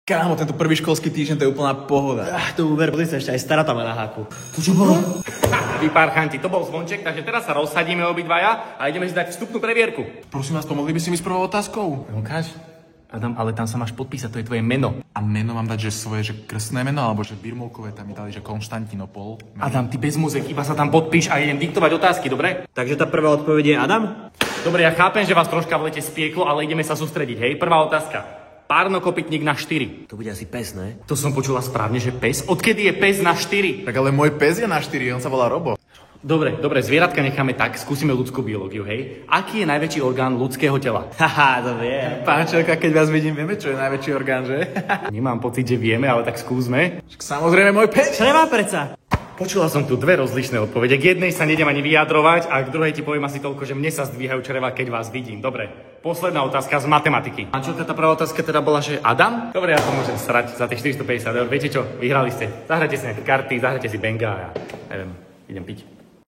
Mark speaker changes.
Speaker 1: Kámo, tento prvý školský týždeň to je úplná pohoda.
Speaker 2: To uver, pozri sa, ešte aj stará tam má na háku.
Speaker 1: To čo bolo?
Speaker 3: Vy parchanti, to bol zvonček, takže teraz sa rozsadíme obidvaja a ideme si dať vstupnú previerku.
Speaker 1: Prosím vás, pomohli by si mi s prvou otázkou?
Speaker 3: Ukáž. Adam, ale tam sa máš podpísať, to je tvoje meno.
Speaker 1: A meno mám dať, že svoje, že krstné meno, alebo že Birmulkové tam mi dali, že Konštantinopol.
Speaker 3: Adam, ty bez muzek, iba sa tam podpíš a idem diktovať otázky, dobre?
Speaker 2: Takže tá prvá odpoveď je Adam?
Speaker 3: Dobre, ja chápem, že vás troška v lete spieklo, ale ideme sa sústrediť, hej? Prvá otázka. Párnokopytník na 4.
Speaker 2: To bude asi pes, ne?
Speaker 3: To som počula správne, že pes? Odkedy je pes na 4?
Speaker 1: Tak ale môj pes je na 4, on sa volá Robo.
Speaker 3: Dobre, zvieratka necháme tak, skúsime ľudskú biológiu, hej? Aký je najväčší orgán ľudského tela?
Speaker 2: Haha, to vie.
Speaker 1: Pánčelka, keď vás vidím, vieme, čo je najväčší orgán, že?
Speaker 3: Nemám pocit, že vieme, ale tak skúsme.
Speaker 1: Samozrejme môj pes.
Speaker 2: Čreva preca.
Speaker 3: Počula som tu dve rozlišné odpovede. K jednej sa nejdem ani vyjadrovať a k druhej ti poviem asi toľko, že mne sa zdvíhajú čreva, keď vás vidím. Dobre, posledná otázka z matematiky. Mančelka, tá prvá otázka teda bola, že Adam? Dobre, ja to môžem srať za tých 450 eur. Viete čo, vyhrali ste. Zahrajte si nejaké karty, zahrajte si benga a ja neviem, idem piť.